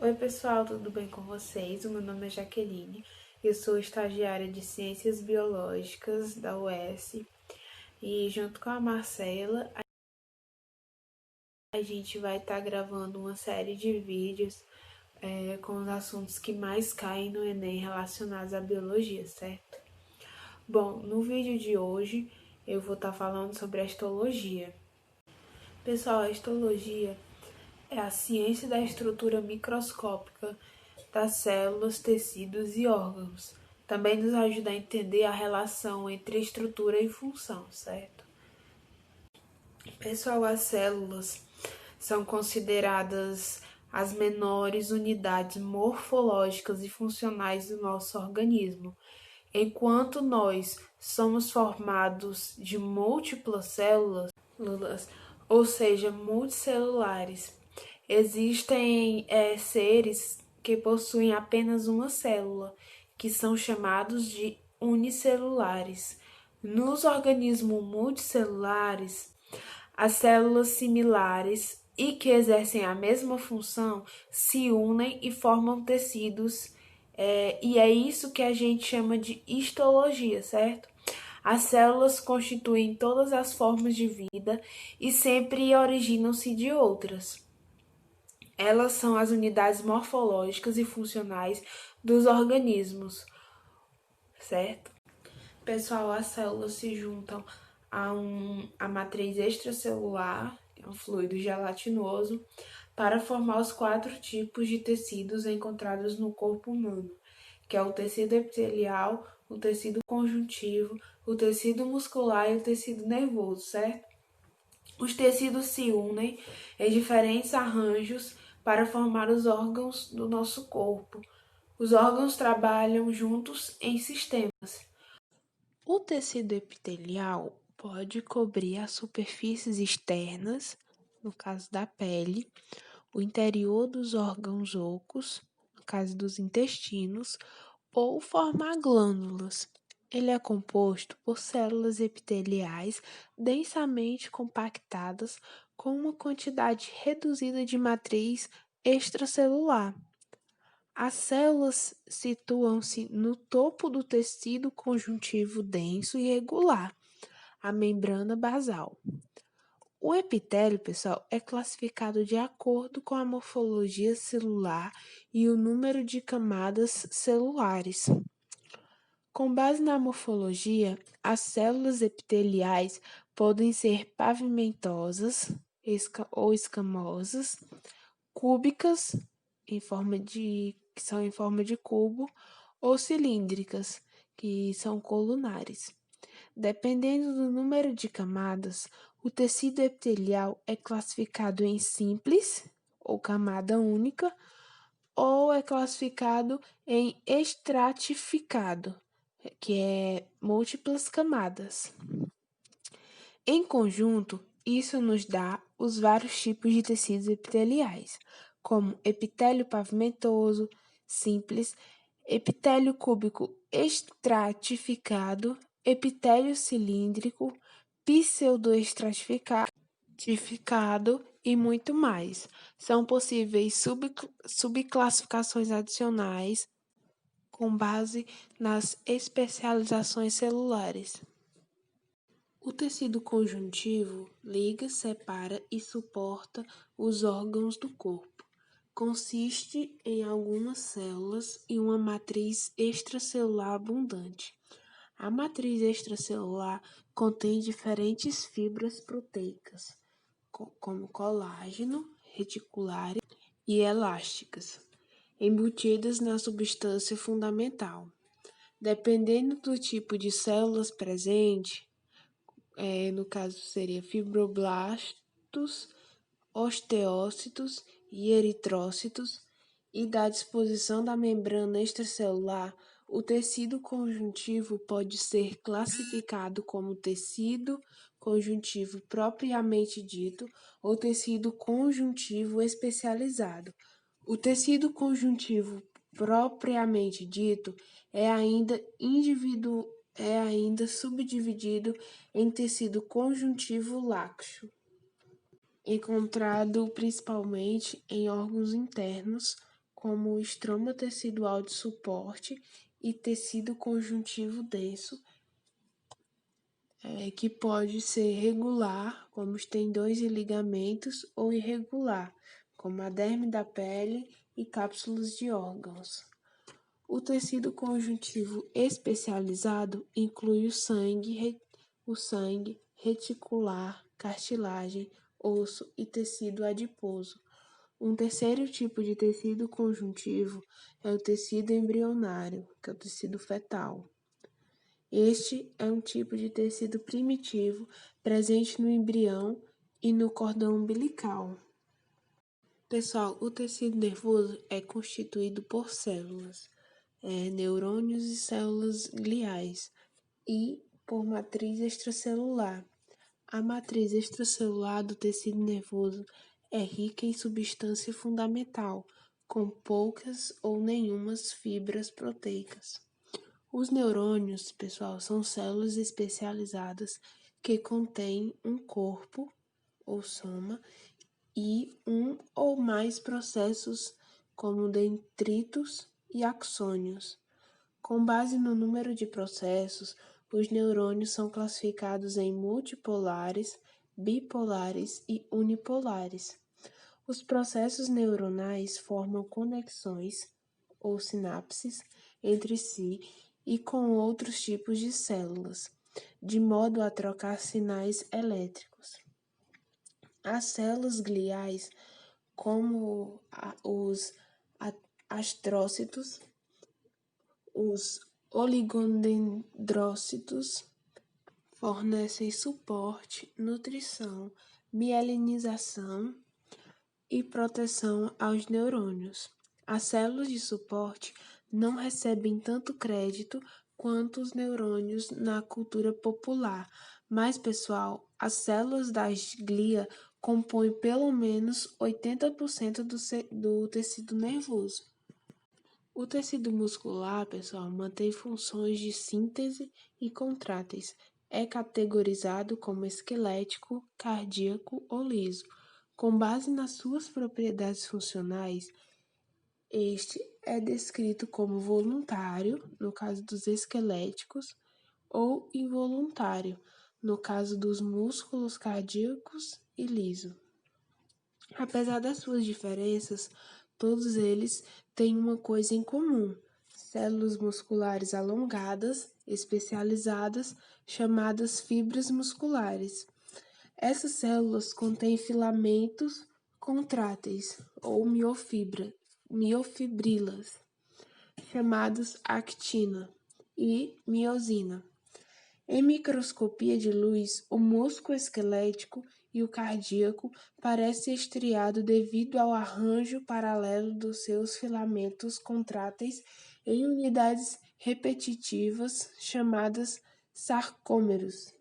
Oi pessoal, tudo bem com vocês? O meu nome é Jaqueline, eu sou estagiária de Ciências Biológicas da UES e junto com a Marcela a gente vai estar gravando uma série de vídeos com os assuntos que mais caem no Enem relacionados à biologia, certo? Bom, no vídeo de hoje eu vou estar falando sobre a histologia. Pessoal, a histologia é a ciência da estrutura microscópica das células, tecidos e órgãos. Também nos ajuda a entender a relação entre estrutura e função, certo? Pessoal, as células são consideradas as menores unidades morfológicas e funcionais do nosso organismo. Enquanto nós somos formados de múltiplas células, ou seja, multicelulares, existem seres que possuem apenas uma célula, que são chamados de unicelulares. Nos organismos multicelulares, as células similares e que exercem a mesma função se unem e formam tecidos, e é isso que a gente chama de histologia, certo? As células constituem todas as formas de vida e sempre originam-se de outras. Elas são as unidades morfológicas e funcionais dos organismos, certo? Pessoal, as células se juntam a matriz extracelular, que é um fluido gelatinoso, para formar os 4 tipos de tecidos encontrados no corpo humano, que é o tecido epitelial, o tecido conjuntivo, o tecido muscular e o tecido nervoso, certo? Os tecidos se unem em diferentes arranjos para formar os órgãos do nosso corpo. Os órgãos trabalham juntos em sistemas. O tecido epitelial pode cobrir as superfícies externas, no caso da pele, o interior dos órgãos ocos, no caso dos intestinos, ou formar glândulas. Ele é composto por células epiteliais densamente compactadas com uma quantidade reduzida de matriz extracelular. As células situam-se no topo do tecido conjuntivo denso e regular, a membrana basal. O epitélio, pessoal, é classificado de acordo com a morfologia celular e o número de camadas celulares. Com base na morfologia, as células epiteliais podem ser pavimentosas ou escamosas, cúbicas, que são em forma de cubo, ou cilíndricas, que são colunares. Dependendo do número de camadas, o tecido epitelial é classificado em simples, ou camada única, ou é classificado em estratificado, que é múltiplas camadas. Em conjunto, isso nos dá os vários tipos de tecidos epiteliais, como epitélio pavimentoso, simples, epitélio cúbico estratificado, epitélio cilíndrico, pseudoestratificado e muito mais. São possíveis subclassificações adicionais com base nas especializações celulares. O tecido conjuntivo liga, separa e suporta os órgãos do corpo. Consiste em algumas células e uma matriz extracelular abundante. A matriz extracelular contém diferentes fibras proteicas, como colágeno, reticulares e elásticas, embutidas na substância fundamental. Dependendo do tipo de células presente, no caso seria fibroblastos, osteócitos e eritrócitos, e da disposição da membrana extracelular, o tecido conjuntivo pode ser classificado como tecido conjuntivo propriamente dito ou tecido conjuntivo especializado. O tecido conjuntivo propriamente dito é ainda subdividido em tecido conjuntivo láxeo, encontrado principalmente em órgãos internos, como o estroma tecidual de suporte e tecido conjuntivo denso, que pode ser regular, como os tendões e ligamentos, ou irregular, como a derme da pele e cápsulas de órgãos. O tecido conjuntivo especializado inclui o sangue, reticular, cartilagem, osso e tecido adiposo. Um terceiro tipo de tecido conjuntivo é o tecido embrionário, que é o tecido fetal. Este é um tipo de tecido primitivo presente no embrião e no cordão umbilical. Pessoal, o tecido nervoso é constituído por células, neurônios e células gliais, e por matriz extracelular. A matriz extracelular do tecido nervoso é rica em substância fundamental, com poucas ou nenhumas fibras proteicas. Os neurônios, pessoal, são células especializadas que contêm um corpo, ou soma, e um ou mais processos como dendritos e axônios. Com base no número de processos, os neurônios são classificados em multipolares, bipolares e unipolares. Os processos neuronais formam conexões ou sinapses entre si e com outros tipos de células, de modo a trocar sinais elétricos. As células gliais, como os astrócitos, os oligodendrócitos, fornecem suporte, nutrição, mielinização e proteção aos neurônios. As células de suporte não recebem tanto crédito quanto os neurônios na cultura popular, mas, pessoal, as células da glia compõem pelo menos 80% do tecido nervoso. O tecido muscular, pessoal, mantém funções de síntese e contráteis. É categorizado como esquelético, cardíaco ou liso. Com base nas suas propriedades funcionais, este é descrito como voluntário, no caso dos esqueléticos, ou involuntário, no caso dos músculos cardíacos e liso. Apesar das suas diferenças, todos eles têm uma coisa em comum: células musculares alongadas, especializadas, chamadas fibras musculares. Essas células contêm filamentos contráteis ou miofibrilas, chamados actina e miosina. Em microscopia de luz, o músculo esquelético e o cardíaco parecem estriado devido ao arranjo paralelo dos seus filamentos contráteis em unidades repetitivas chamadas sarcômeros.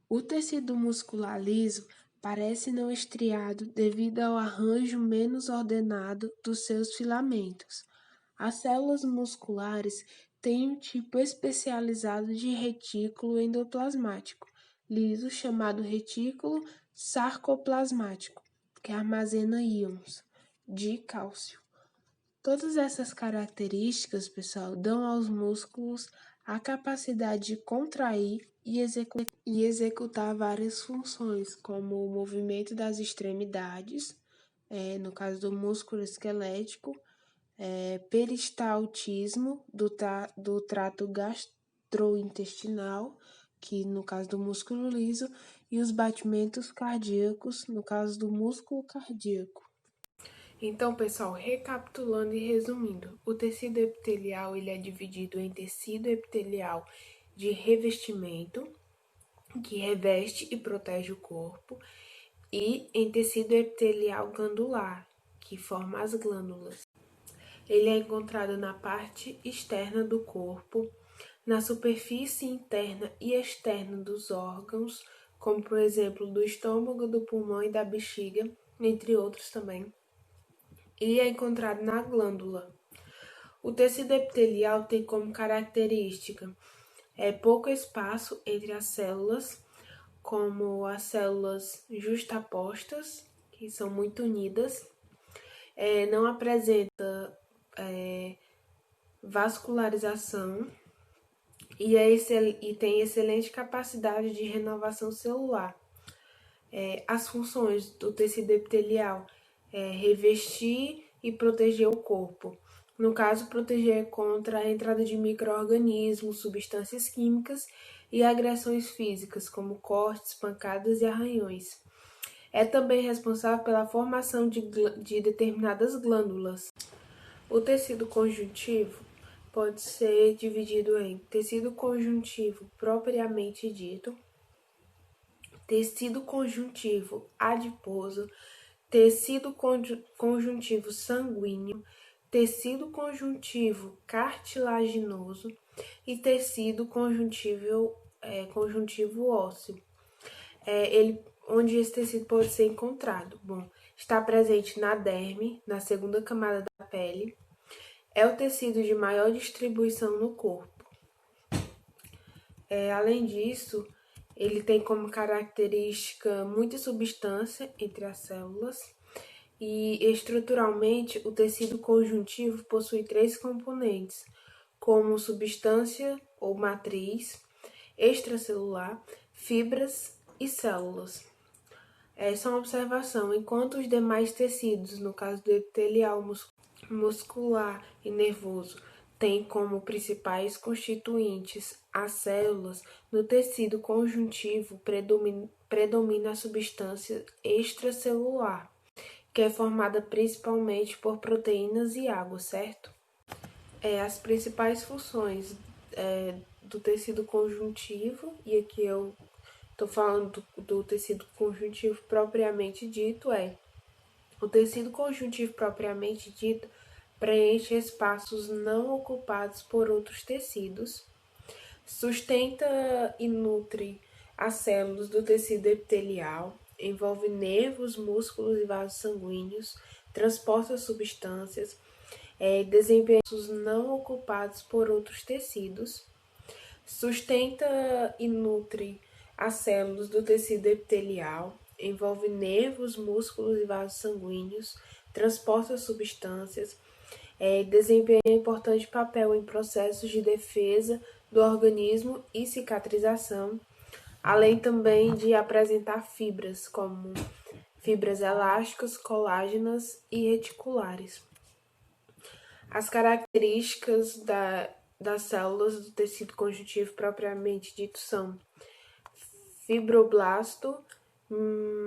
O tecido muscular liso parece não estriado devido ao arranjo menos ordenado dos seus filamentos. As células musculares têm um tipo especializado de retículo endoplasmático liso chamado retículo sarcoplasmático, que armazena íons de cálcio. Todas essas características, pessoal, dão aos músculos a capacidade de contrair e executar várias funções, como o movimento das extremidades, no caso do músculo esquelético, peristaltismo do trato gastrointestinal, que no caso do músculo liso, e os batimentos cardíacos, no caso do músculo cardíaco. Então, pessoal, recapitulando e resumindo, o tecido epitelial ele é dividido em tecido epitelial de revestimento, que reveste e protege o corpo, e em tecido epitelial glandular, que forma as glândulas. Ele é encontrado na parte externa do corpo, na superfície interna e externa dos órgãos, como por exemplo do estômago, do pulmão e da bexiga, entre outros também. E é encontrado na glândula. O tecido epitelial tem como característica pouco espaço entre as células, como as células justapostas, que são muito unidas, não apresenta vascularização e tem excelente capacidade de renovação celular. As funções do tecido epitelial revestir e proteger o corpo. No caso, proteger contra a entrada de micro-organismos, substâncias químicas e agressões físicas, como cortes, pancadas e arranhões. É também responsável pela formação de determinadas glândulas. O tecido conjuntivo pode ser dividido em tecido conjuntivo propriamente dito, tecido conjuntivo adiposo, tecido conjuntivo sanguíneo, tecido conjuntivo cartilaginoso e tecido conjuntivo ósseo. Onde esse tecido pode ser encontrado? Bom, está presente na derme, na segunda camada da pele. É o tecido de maior distribuição no corpo. Além disso, ele tem como característica muita substância entre as células e estruturalmente o tecido conjuntivo possui 3 componentes, como substância ou matriz, extracelular, fibras e células. Essa é uma observação, enquanto os demais tecidos, no caso do epitelial muscular e nervoso, têm como principais constituintes as células, no tecido conjuntivo predomina a substância extracelular, que é formada principalmente por proteínas e água, certo? As principais funções do tecido conjuntivo, e aqui eu estou falando do tecido conjuntivo propriamente dito, o tecido conjuntivo propriamente dito preenche espaços não ocupados por outros tecidos, sustenta e nutre as células do tecido epitelial, envolve nervos, músculos e vasos sanguíneos, transporta substâncias, desempenha espaços não ocupados por outros tecidos, sustenta e nutre as células do tecido epitelial, envolve nervos, músculos e vasos sanguíneos, transporta substâncias, desempenha importante papel em processos de defesa do organismo e cicatrização, além também de apresentar fibras, como fibras elásticas, colágenas e reticulares. As características das células do tecido conjuntivo propriamente dito são fibroblasto,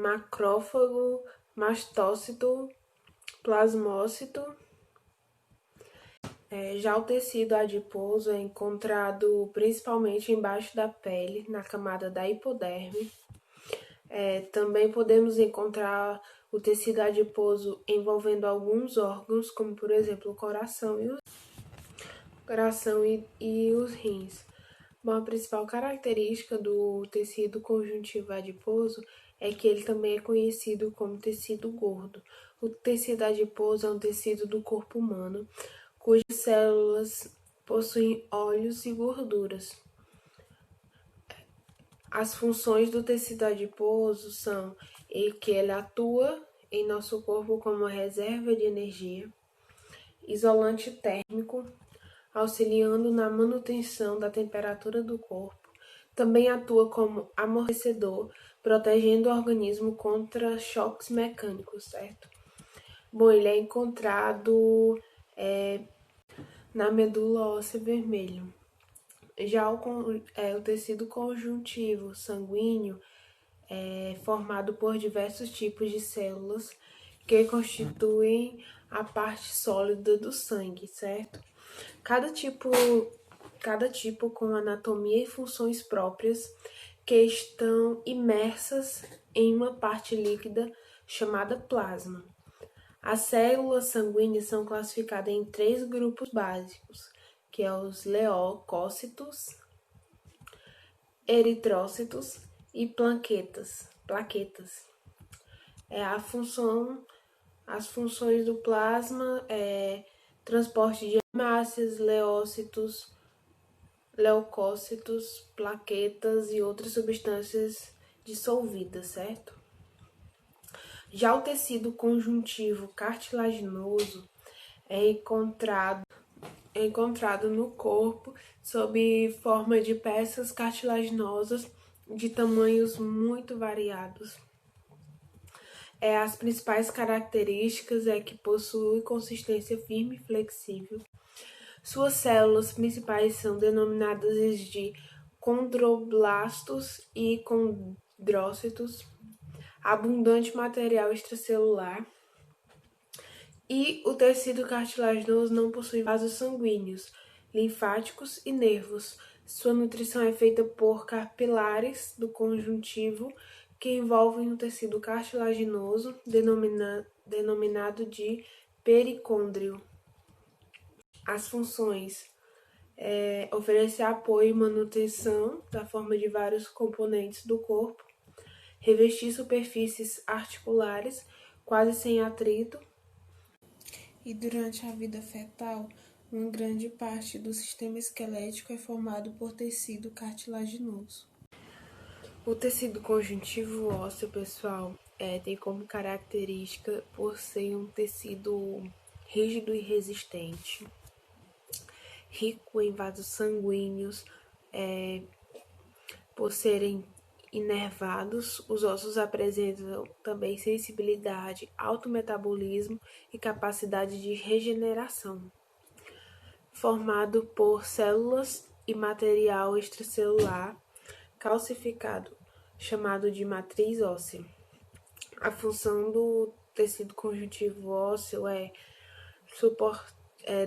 macrófago, mastócito, plasmócito. Já o tecido adiposo é encontrado principalmente embaixo da pele, na camada da hipoderme. Também podemos encontrar o tecido adiposo envolvendo alguns órgãos, como por exemplo o coração e os rins. Bom, a principal característica do tecido conjuntivo adiposo é que ele também é conhecido como tecido gordo. O tecido adiposo é um tecido do corpo humano, cujas células possuem óleos e gorduras. As funções do tecido adiposo são que ele atua em nosso corpo como reserva de energia, isolante térmico, auxiliando na manutenção da temperatura do corpo. Também atua como amortecedor, protegendo o organismo contra choques mecânicos, certo? Bom, ele é encontrado na medula óssea vermelha. Já o tecido conjuntivo sanguíneo é formado por diversos tipos de células que constituem a parte sólida do sangue, certo? Cada tipo com anatomia e funções próprias que estão imersas em uma parte líquida chamada plasma. As células sanguíneas são classificadas em 3 grupos básicos, que é os leucócitos, eritrócitos e plaquetas. As funções do plasma transporte de hemácias, leucócitos, plaquetas e outras substâncias dissolvidas, certo? Já o tecido conjuntivo cartilaginoso é encontrado no corpo sob forma de peças cartilaginosas de tamanhos muito variados. As principais características é que possui consistência firme e flexível. Suas células principais são denominadas de condroblastos e condrócitos, abundante material extracelular, e o tecido cartilaginoso não possui vasos sanguíneos, linfáticos e nervos. Sua nutrição é feita por capilares do conjuntivo que envolvem o tecido cartilaginoso, denominado de pericôndrio. As funções oferecer apoio e manutenção da forma de vários componentes do corpo, revestir superfícies articulares quase sem atrito, e durante a vida fetal, uma grande parte do sistema esquelético é formado por tecido cartilaginoso. O tecido conjuntivo ósseo, pessoal, tem como característica por ser um tecido rígido e resistente, rico em vasos sanguíneos, por serem inervados, os ossos apresentam também sensibilidade, alto metabolismo e capacidade de regeneração. Formado por células e material extracelular calcificado, chamado de matriz óssea. A função do tecido conjuntivo ósseo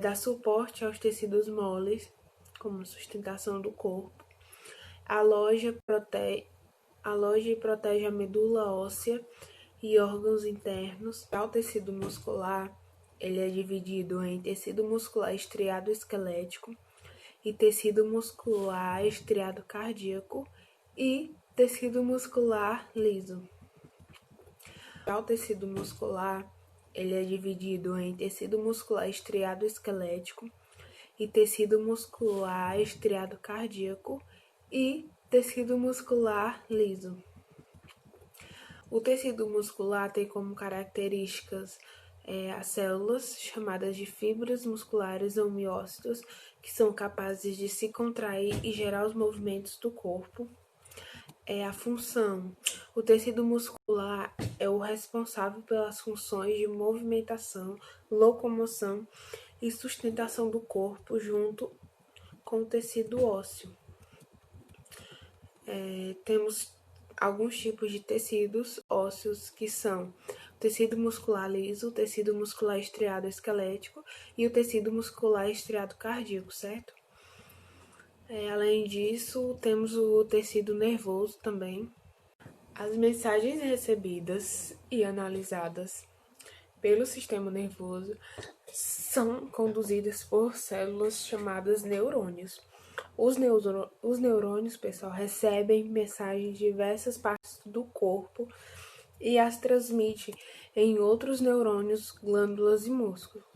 dar suporte aos tecidos moles, como sustentação do corpo. Aloja e protege a medula óssea e órgãos internos. O tecido muscular ele é dividido em tecido muscular estriado esquelético e tecido muscular estriado cardíaco e tecido muscular liso. O tecido muscular ele é dividido em tecido muscular estriado esquelético e tecido muscular estriado cardíaco e tecido muscular liso. O tecido muscular tem como características as células, chamadas de fibras musculares ou miócitos, que são capazes de se contrair e gerar os movimentos do corpo. A função. O tecido muscular é o responsável pelas funções de movimentação, locomoção e sustentação do corpo junto com o tecido ósseo. Temos alguns tipos de tecidos ósseos que são o tecido muscular liso, o tecido muscular estriado esquelético e o tecido muscular estriado cardíaco, certo? Além disso, temos o tecido nervoso também. As mensagens recebidas e analisadas pelo sistema nervoso são conduzidas por células chamadas neurônios. Os neurônios, pessoal, recebem mensagens de diversas partes do corpo e as transmitem em outros neurônios, glândulas e músculos.